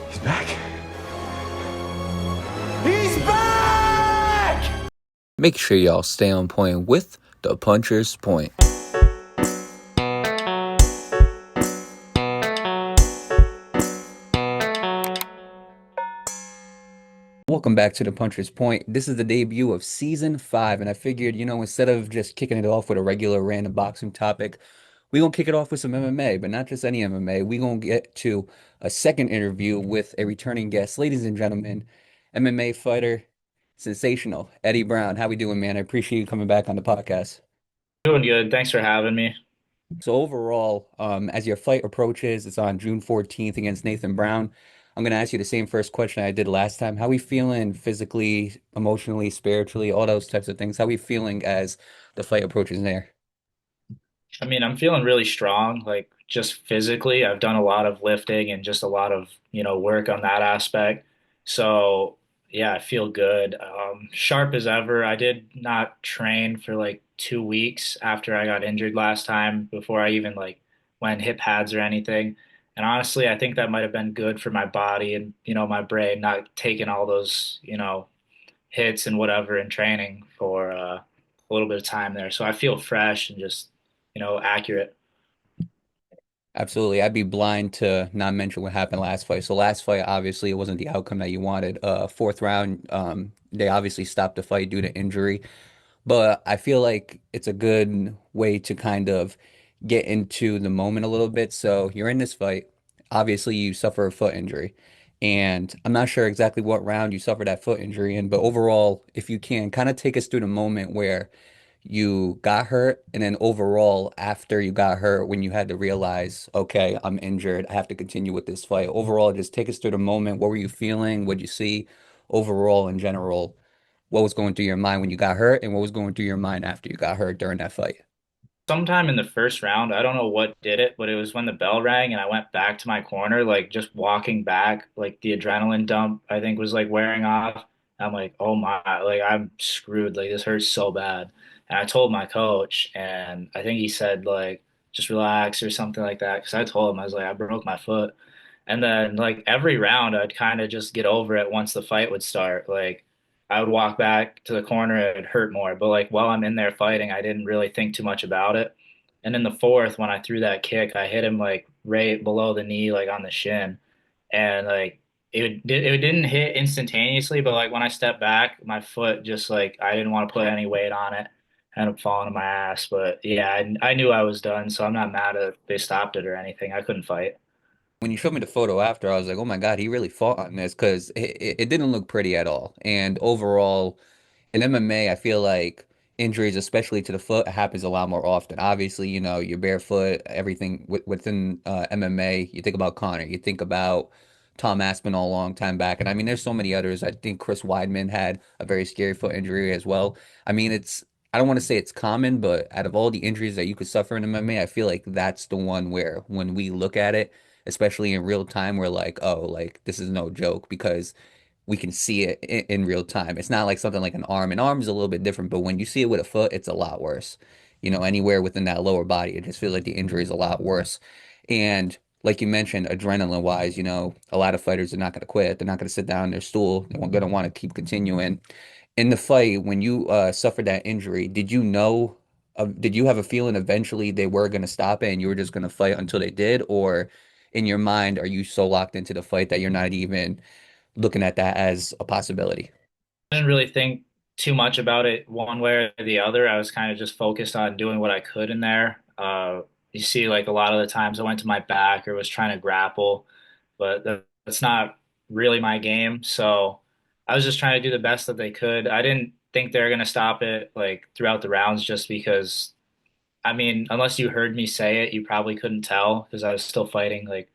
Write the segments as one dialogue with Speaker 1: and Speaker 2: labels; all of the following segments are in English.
Speaker 1: He's back. He's back!
Speaker 2: Make sure y'all stay on point with the puncher's point. Welcome back to the Puncher's Point. This is the debut of season 5, and I figured, instead of just kicking it off with a regular random boxing topic, we're gonna kick it off with some MMA, but not just any MMA. We're gonna get to a second interview with a returning guest. Ladies and gentlemen, MMA fighter, sensational, Eddie Brown. How we doing, man? I appreciate you coming back on the podcast.
Speaker 3: Doing good. Thanks for having me.
Speaker 2: So overall, as your fight approaches, it's on June 14th against Nathan Brown. I'm going to ask you the same first question I did last time. How we feeling physically, emotionally, spiritually, all those types of things? How we feeling as the fight approaches there?
Speaker 3: I mean, I'm feeling really strong, like just physically. I've done a lot of lifting and just a lot of, work on that aspect. So, yeah, I feel good. Sharp as ever. I did not train for like 2 weeks after I got injured last time before I even like went hit pads or anything. And honestly, I think that might have been good for my body and, my brain not taking all those, hits and whatever in training for a little bit of time there. So I feel fresh and just, accurate.
Speaker 2: Absolutely. I'd be blind to not mention what happened last fight. So last fight, obviously, it wasn't the outcome that you wanted. Fourth round, they obviously stopped the fight due to injury. But I feel like it's a good way to kind of get into the moment a little bit. So you're in this fight. Obviously, you suffer a foot injury. And I'm not sure exactly what round you suffered that foot injury in, but overall, if you can, kind of take us through the moment where you got hurt, and then overall, after you got hurt, when you had to realize, okay, I'm injured, I have to continue with this fight. Overall, just take us through the moment. What were you feeling? What'd you see overall in general? What was going through your mind when you got hurt, and what was going through your mind after you got hurt during that fight?
Speaker 3: Sometime in the first round, I don't know what did it, but it was when the bell rang and I went back to my corner, like just walking back, like the adrenaline dump, I think was like wearing off. I'm like, oh my, like I'm screwed. Like this hurts so bad. And I told my coach, and I think he said like, just relax or something like that. Cause I told him, I was like, I broke my foot. And then like every round, I'd kind of just get over it once the fight would start. Like I would walk back to the corner, it'd hurt more. But like while I'm in there fighting, I didn't really think too much about it. And in the fourth, when I threw that kick, I hit him like right below the knee, like on the shin. And like it didn't hit instantaneously, but like when I stepped back, my foot just like I didn't want to put any weight on it. Ended up falling on my ass. But yeah, I knew I was done, so I'm not mad if they stopped it or anything. I couldn't fight.
Speaker 2: When you showed me the photo after, I was like, oh my God, he really fought on this because it didn't look pretty at all. And overall, in MMA, I feel like injuries, especially to the foot, happens a lot more often. Obviously, you're barefoot, everything within MMA. You think about Connor, you think about Tom Aspinall a long time back. And I mean, there's so many others. I think Chris Weidman had a very scary foot injury as well. I mean, I don't want to say it's common, but out of all the injuries that you could suffer in MMA, I feel like that's the one where when we look at it, especially in real time, we're like, oh, like this is no joke because we can see it in real time. It's not like something like an arm. An arm is a little bit different, but when you see it with a foot, it's a lot worse. Anywhere within that lower body, it just feels like the injury is a lot worse. And like you mentioned, adrenaline wise, a lot of fighters are not going to quit. They're not going to sit down in their stool. They're going to want to keep continuing. In the fight, when you suffered that injury, did you have a feeling eventually they were going to stop it and you were just going to fight until they did? Or in your mind, are you so locked into the fight that you're not even looking at that as a possibility?
Speaker 3: I didn't really think too much about it one way or the other. I was kind of just focused on doing what I could in there. You see, like a lot of the times I went to my back or was trying to grapple, but that's not really my game. So I was just trying to do the best that they could. I didn't think they were going to stop it like throughout the rounds just because, I mean, unless you heard me say it, you probably couldn't tell because I was still fighting like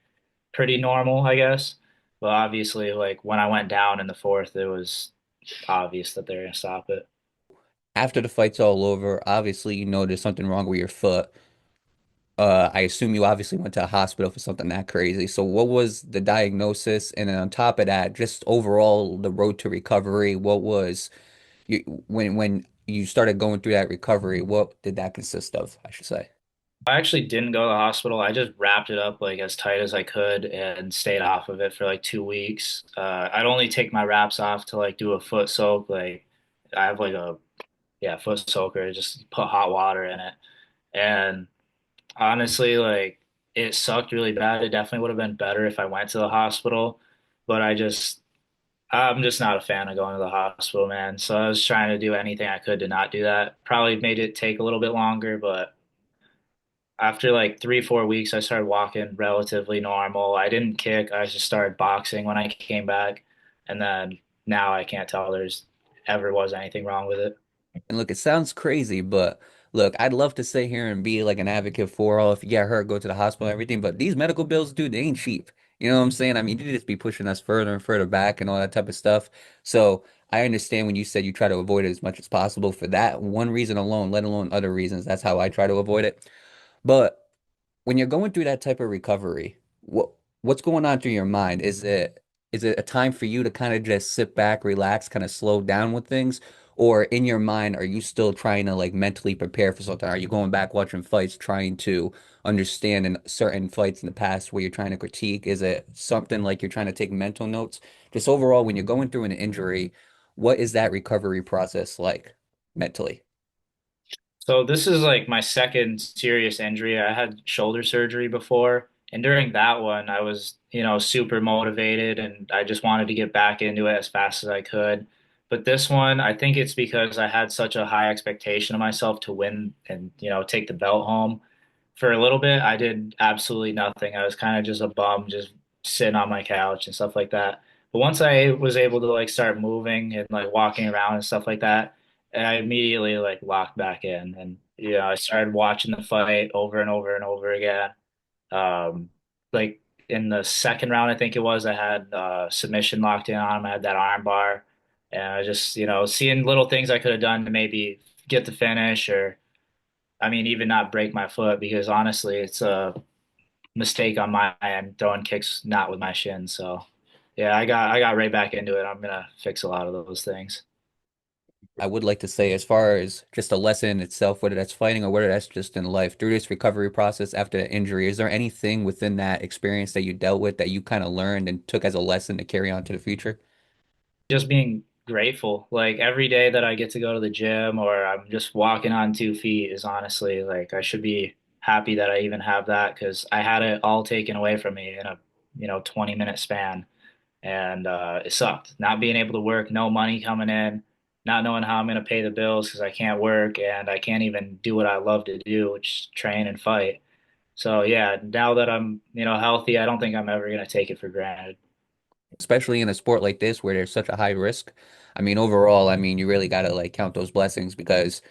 Speaker 3: pretty normal, I guess. But obviously, like when I went down in the fourth, it was obvious that they're gonna stop it.
Speaker 2: After the fight's all over, obviously you know there's something wrong with your foot. I assume you obviously went to a hospital for something that crazy. So what was the diagnosis? And then on top of that, just overall the road to recovery, what was you when you started going through that recovery, what did that consist of, I should say?
Speaker 3: I actually didn't go to the hospital. I just wrapped it up like as tight as I could and stayed off of it for like 2 weeks. I'd only take my wraps off to like do a foot soak. Like I have like a foot soaker, just put hot water in it. And honestly, like it sucked really bad. It definitely would have been better if I went to the hospital, but I'm just not a fan of going to the hospital, man. So I was trying to do anything I could to not do that. Probably made it take a little bit longer, but after like 3, 4 weeks, I started walking relatively normal. I didn't kick. I just started boxing when I came back. And then now I can't tell there's ever was anything wrong with it.
Speaker 2: And look, it sounds crazy, but look, I'd love to sit here and be like an advocate for all if you get hurt, go to the hospital and everything, but these medical bills, dude, they ain't cheap. You know what I'm saying? I mean, you just be pushing us further and further back and all that type of stuff. So I understand when you said you try to avoid it as much as possible for that one reason alone, let alone other reasons. That's how I try to avoid it. But when you're going through that type of recovery, what's going on through your mind? Is it a time for you to kind of just sit back, relax, kind of slow down with things? Or in your mind, are you still trying to like mentally prepare for something? Are you going back watching fights, trying to understand in certain fights in the past where you're trying to critique? Is it something like you're trying to take mental notes? Just overall, when you're going through an injury, what is that recovery process like mentally?
Speaker 3: So this is like my second serious injury. I had shoulder surgery before, and during that one, I was, super motivated and I just wanted to get back into it as fast as I could. But this one, I think it's because I had such a high expectation of myself to win and, take the belt home. For a little bit, I did absolutely nothing. I was kind of just a bum, just sitting on my couch and stuff like that. But once I was able to like start moving and like walking around and stuff like that, and I immediately like locked back in, and I started watching the fight over and over and over again. Like in the second round, I think it was, I had submission locked in on him. I had that arm bar, and I just seeing little things I could have done to maybe get the finish, or I mean even not break my foot, because honestly, it's a mistake on my end throwing kicks not with my shin. So yeah, I got right back into it. I'm gonna fix a lot of those things.
Speaker 2: I would like to say, as far as just a lesson itself, whether that's fighting or whether that's just in life, through this recovery process after the injury, is there anything within that experience that you dealt with that you kind of learned and took as a lesson to carry on to the future?
Speaker 3: Just being grateful. Like every day that I get to go to the gym or I'm just walking on 2 feet is honestly like I should be happy that I even have that, because I had it all taken away from me in a 20-minute span, and it sucked. Not being able to work, no money coming in, not knowing how I'm going to pay the bills because I can't work and I can't even do what I love to do, which is train and fight. So yeah, now that I'm healthy, I don't think I'm ever going to take it for granted.
Speaker 2: Especially in a sport like this where there's such a high risk. I mean, overall, I mean, you really got to like count those blessings because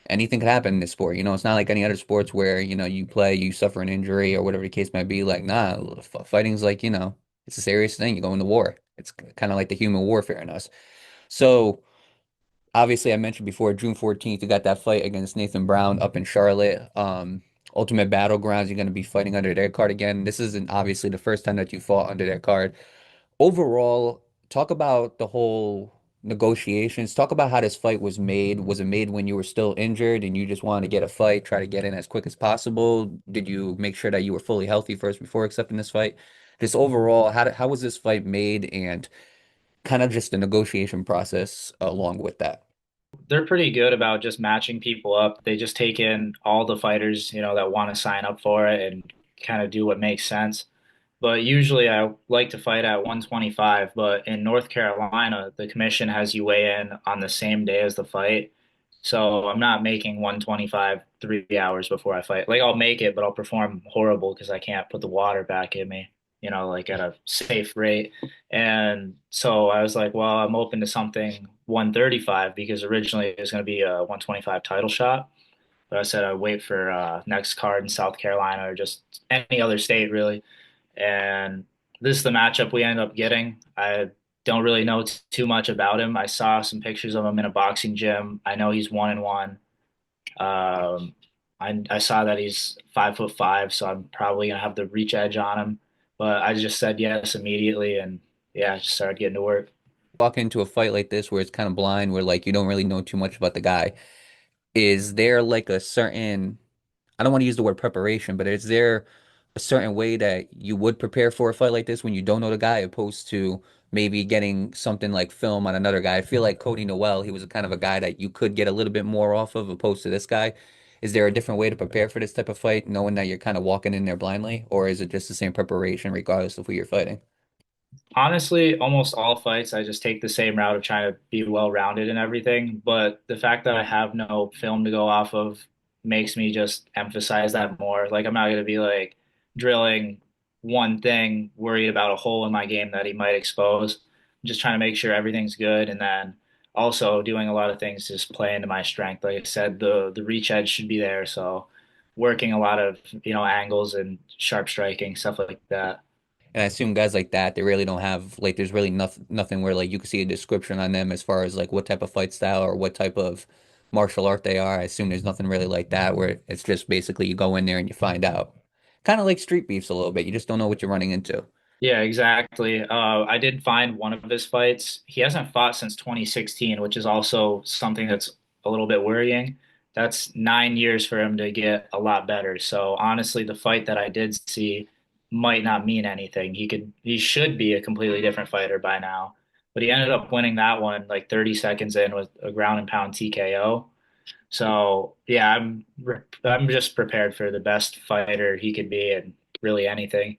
Speaker 2: anything could happen in this sport. It's not like any other sports where, you play, you suffer an injury or whatever the case might be. Like, nah, fighting's like, it's a serious thing. You go into war. It's kind of like the human warfare in us. So, obviously, I mentioned before, June 14th, you got that fight against Nathan Brown up in Charlotte. Ultimate Battlegrounds, you're going to be fighting under their card again. This isn't obviously the first time that you fought under their card. Overall, talk about the whole negotiations. Talk about how this fight was made. Was it made when you were still injured and you just wanted to get a fight, try to get in as quick as possible? Did you make sure that you were fully healthy first before accepting this fight? Just overall, how was this fight made and kind of just the negotiation process along with that?
Speaker 3: They're pretty good about just matching people up. They just take in all the fighters, that want to sign up for it and kind of do what makes sense. But usually I like to fight at 125, but in North Carolina, the commission has you weigh in on the same day as the fight. So I'm not making 125 3 hours before I fight. Like I'll make it, but I'll perform horrible because I can't put the water back in me, like at a safe rate. And so I was like, well, I'm open to something 135 because originally it was going to be a 125 title shot. But I said I'd wait for next card in South Carolina or just any other state really. And this is the matchup we ended up getting. I don't really know too much about him. I saw some pictures of him in a boxing gym. I know he's 1-1. Um, I saw that he's 5'5", so I'm probably gonna have the reach edge on him. But I just said yes immediately, and yeah, I just started getting to work.
Speaker 2: Walk into a fight like this where it's kind of blind, where like you don't really know too much about the guy. Is there like a certain I don't want to use the word preparation, but is there a certain way that you would prepare for a fight like this when you don't know the guy, opposed to maybe getting something like film on another guy? I feel like Cody Noel, he was a kind of a guy that you could get a little bit more off of, opposed to this guy. Is there a different way to prepare for this type of fight, knowing that you're kind of walking in there blindly, or is it just the same preparation regardless of who you're fighting?
Speaker 3: Honestly, almost all fights, I just take the same route of trying to be well-rounded and everything. But the fact that I have no film to go off of makes me just emphasize that more. Like, I'm not going to be like drilling one thing, worried about a hole in my game that he might expose. I'm just trying to make sure everything's good. And then also doing a lot of things to just play into my strength. Like I said, the reach edge should be there. So working a lot of, angles and sharp striking, stuff like that.
Speaker 2: And I assume guys like that, they really don't have like there's really nothing where like you can see a description on them as far as like what type of fight style or what type of martial art they are. I assume there's nothing really like that where it's just basically you go in there and you find out. Kind of like street beefs a little bit. You just don't know what you're running into.
Speaker 3: Yeah, exactly. I did find one of his fights. He hasn't fought since 2016, which is also something that's a little bit worrying. That's 9 years for him to get a lot better. So honestly, the fight that I did see might not mean anything. He should be a completely different fighter by now. But he ended up winning that one like 30 seconds in with a ground and pound TKO. So yeah, I'm just prepared for the best fighter he could be and really anything.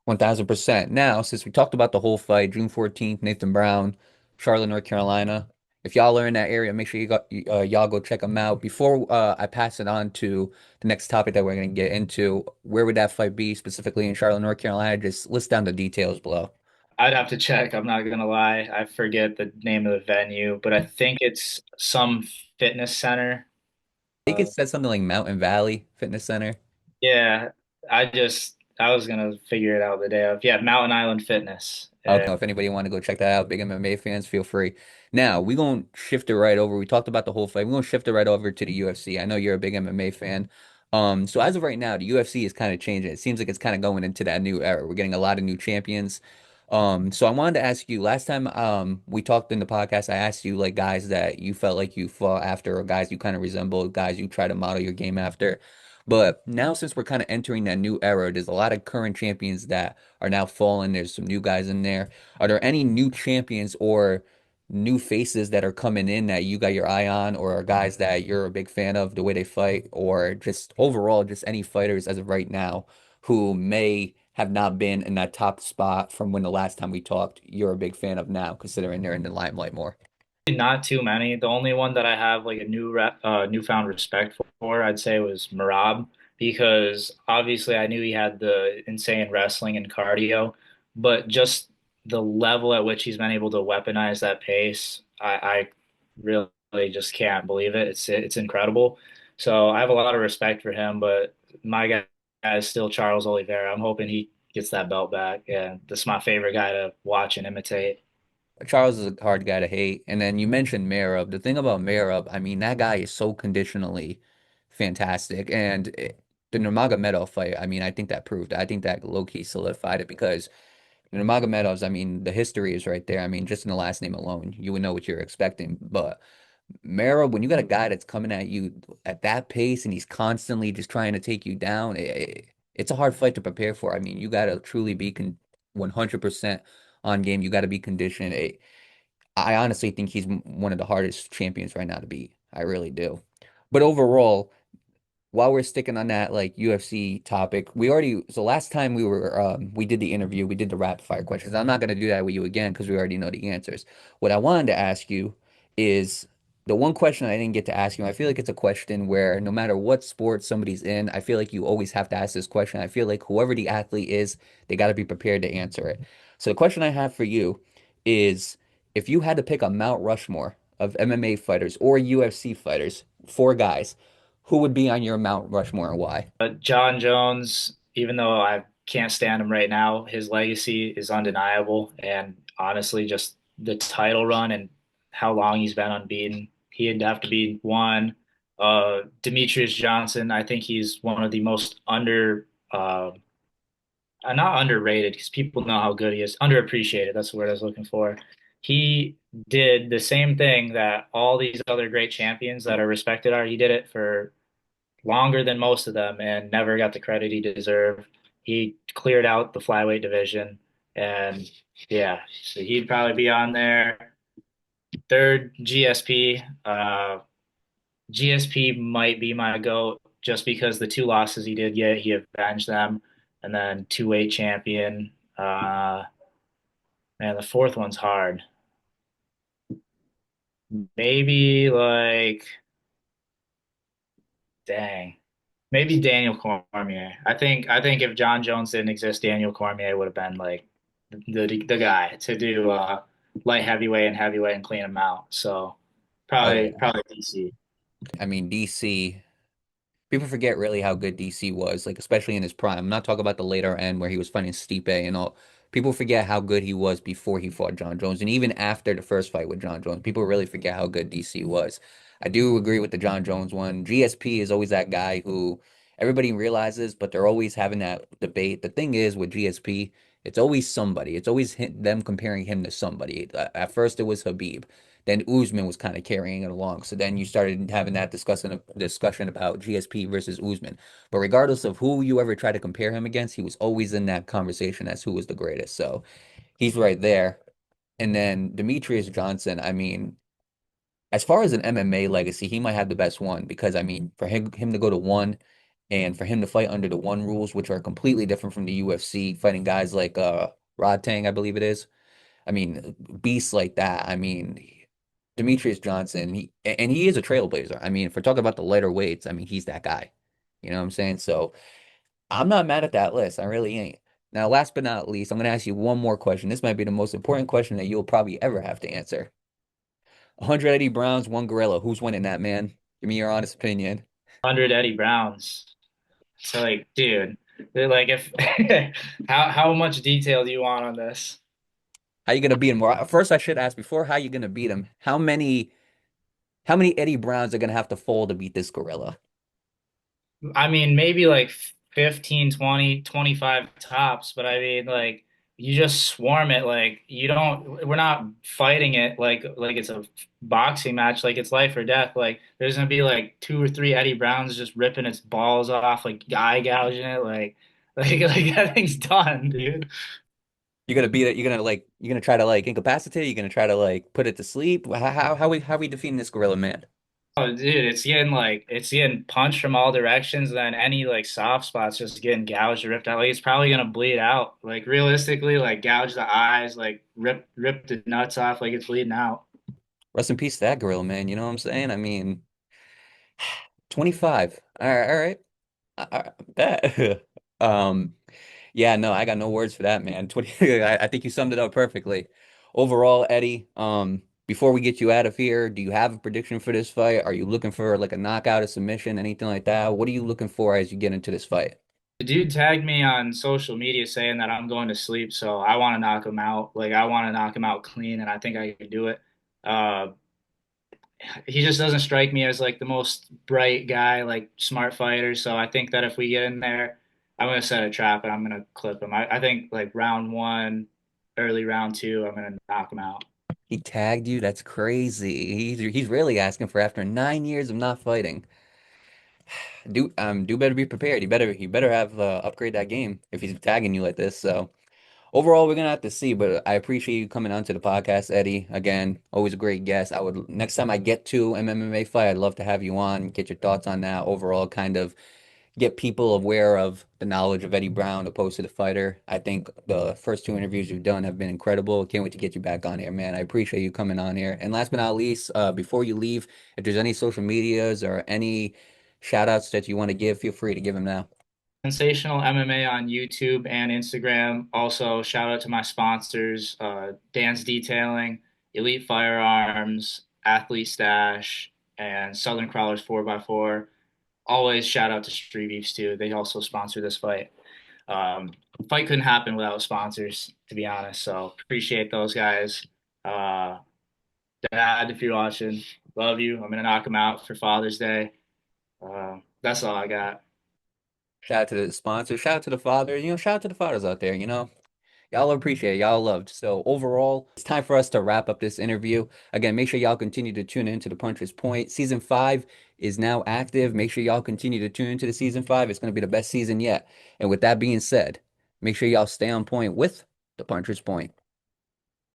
Speaker 2: 1000%. Now, since we talked about the whole fight, June 14th, Nathan Brown, Charlotte, North Carolina. If y'all are in that area, make sure y'all go check them out. Before I pass it on to the next topic that we're going to get into, where would that fight be specifically in Charlotte, North Carolina? Just list down the details below.
Speaker 3: I'd have to check. I'm not gonna lie. I forget the name of the venue, but I think it's some fitness center.
Speaker 2: I think it
Speaker 3: Uh,
Speaker 2: said something like Mountain Valley Fitness Center.
Speaker 3: yeah, I was gonna figure it out the day of. Yeah, Mountain Island Fitness.
Speaker 2: Okay, if anybody want to go check that out, big MMA fans, feel free. Now, we're going to shift it right over. We talked about the whole fight. We're going to shift it right over to the UFC. I know you're a big MMA fan. So as of right now, the UFC is kind of changing. It seems like it's kind of going into that new era. We're getting a lot of new champions. So I wanted to ask you, last time we talked in the podcast, I asked you like guys that you felt like you fought after or guys you kind of resemble, guys you try to model your game after. But now since we're kind of entering that new era, there's a lot of current champions that are now falling. There's some new guys in there. Are there any new champions or new faces that are coming in that you got your eye on, or are guys that you're a big fan of the way they fight, or just overall, just any fighters as of right now who may have not been in that top spot from when the last time we talked, you're a big fan of now, considering they're in the limelight more?
Speaker 3: Not too many. The only one that I have like a newfound respect for, I'd say, was Marab, because obviously I knew he had the insane wrestling and cardio, but just the level at which he's been able to weaponize that pace, I really just can't believe it. It's incredible. So I have a lot of respect for him, but my guy is still Charles Oliveira. I'm hoping he gets that belt back. Yeah, this is my favorite guy to watch and imitate.
Speaker 2: Charles is a hard guy to hate. And then you mentioned Merab. The thing about Merab, I mean, that guy is so conditionally fantastic. And the Nurmagomedov fight, I mean, I think that proved. I think that low-key solidified it because the Nurmagomedovs, I mean, the history is right there. I mean, just in the last name alone, you would know what you're expecting. But Merab, when you got a guy that's coming at you at that pace and he's constantly just trying to take you down, it's a hard fight to prepare for. I mean, you got to truly be 100% on game. You got to be conditioned. I honestly think he's one of the hardest champions right now to beat. I really do. But overall, while we're sticking on that like UFC topic, so last time we did the interview, we did the rapid fire questions. I'm not gonna do that with you again because we already know the answers. What I wanted to ask you is the one question I didn't get to ask you. I feel like it's a question where no matter what sport somebody's in, I feel like you always have to ask this question. I feel like whoever the athlete is, they got to be prepared to answer it. So the question I have for you is if you had to pick a Mount Rushmore of MMA fighters or UFC fighters, four guys, who would be on your Mount Rushmore and why?
Speaker 3: But John Jones, even though I can't stand him right now, his legacy is undeniable. And honestly, just the title run and how long he's been unbeaten, he'd have to be one. Demetrius Johnson, I think he's one of the most not underrated because people know how good he is, underappreciated. That's the word I was looking for. He did the same thing that all these other great champions that are respected are. He did it for longer than most of them and never got the credit he deserved. He cleared out the flyweight division, and yeah, so he'd probably be on there. Third, GSP. GSP might be my GOAT just because the two losses he did get, he avenged them. And then two-weight champion. Man, the fourth one's hard. Maybe like, dang, maybe Daniel Cormier. I think if John Jones didn't exist, Daniel Cormier would have been like the guy to do light heavyweight and heavyweight and clean him out. So
Speaker 2: Oh
Speaker 3: probably DC.
Speaker 2: I mean, DC. People forget really how good DC was, like especially in his prime. I'm not talking about the later end where he was fighting Stipe and all. People forget how good he was before he fought John Jones, and even after the first fight with John Jones, people really forget how good DC was. I do agree with the John Jones one. GSP is always that guy who everybody realizes, but they're always having that debate. The thing is with GSP, it's always somebody. It's always them comparing him to somebody. At first, it was Habib. Then Usman was kind of carrying it along. So then you started having that discussion about GSP versus Usman. But regardless of who you ever try to compare him against, he was always in that conversation as who was the greatest. So he's right there. And then Demetrius Johnson, I mean, as far as an MMA legacy, he might have the best one because I mean, for him to go to one and for him to fight under the one rules, which are completely different from the UFC, fighting guys like Rod Tang, I believe it is. I mean, beasts like that. I mean, Demetrius Johnson, he is a trailblazer. I mean, if we're talking about the lighter weights, I mean, he's that guy. You know what I'm saying? So I'm not mad at that list. I really ain't. Now, last but not least, I'm going to ask you one more question. This might be the most important question that you'll probably ever have to answer. 100 Eddie Browns, one Gorilla. Who's winning that, man? Give me your honest opinion.
Speaker 3: 100 Eddie Browns. So like, dude, they're like if how much detail do you want on this?
Speaker 2: How you going to beat him? Well, first, I should ask before how you going to beat him. How many Eddie Browns are going to have to fall to beat this Gorilla?
Speaker 3: I mean, maybe like 15, 20, 25 tops, but I mean like you just swarm it like you don't we're not fighting it like it's a boxing match, like it's life or death. Like there's gonna be like two or three Eddie Browns just ripping its balls off, like eye gouging it, like that thing's done, dude.
Speaker 2: You're gonna beat it. You're gonna try to like incapacitate. You're gonna try to like put it to sleep. How we defeating this gorilla man?
Speaker 3: Oh, dude, it's getting punched from all directions, and then any like soft spots just getting gouged or ripped out. Like it's probably gonna bleed out. Like realistically, like gouge the eyes, like rip the nuts off, like it's bleeding out.
Speaker 2: Rest in peace to that gorilla man. You know what I'm saying? I mean, 25. All right. Bet. Um, yeah, no, I got no words for that, man. 20. I think you summed it up perfectly. Overall, Eddie, before we get you out of here, do you have a prediction for this fight? Are you looking for like a knockout, a submission, anything like that? What are you looking for as you get into this fight?
Speaker 3: The dude tagged me on social media saying that I'm going to sleep, so I want to knock him out. Like I want to knock him out clean, and I think I can do it. Uh, he just doesn't strike me as like the most bright guy, like smart fighter. So I think that if we get in there, I'm gonna set a trap and I'm gonna clip him. I think like round one, early round two, I'm gonna knock him out.
Speaker 2: He tagged you? That's crazy. He's really asking for after 9 years of not fighting. Do better be prepared. You better have upgrade that game if he's tagging you like this. So overall, we're gonna have to see. But I appreciate you coming onto the podcast, Eddie. Again, always a great guest. I would next time I get to an MMA fight, I'd love to have you on, get your thoughts on that overall, kind of get people aware of the knowledge of Eddie Brown opposed to the fighter. I think the first two interviews you've done have been incredible. Can't wait to get you back on here, man. I appreciate you coming on here. And last but not least, before you leave, if there's any social medias or any shout outs that you want to give, feel free to give them now.
Speaker 3: Sensational MMA on YouTube and Instagram. Also, shout out to my sponsors, Dan's Detailing, Elite Firearms, Athlete Stash, and Southern Crawlers 4x4. Always shout out to Street Beefs too. They also sponsor this fight. Um, Fight couldn't happen without sponsors, to be honest. So appreciate those guys. Uh, Dad, if you're watching, love you. I'm gonna knock him out for Father's Day. That's all I got.
Speaker 2: Shout out to the sponsor, shout out to the father, shout out to the fathers out there, Y'all appreciate it. Y'all loved. So overall, it's time for us to wrap up this interview. Again, make sure y'all continue to tune into the Puncher's Point. Season 5 is now active. Make sure y'all continue to tune into the season 5. It's going to be the best season yet. And with that being said, make sure y'all stay on point with the Puncher's Point.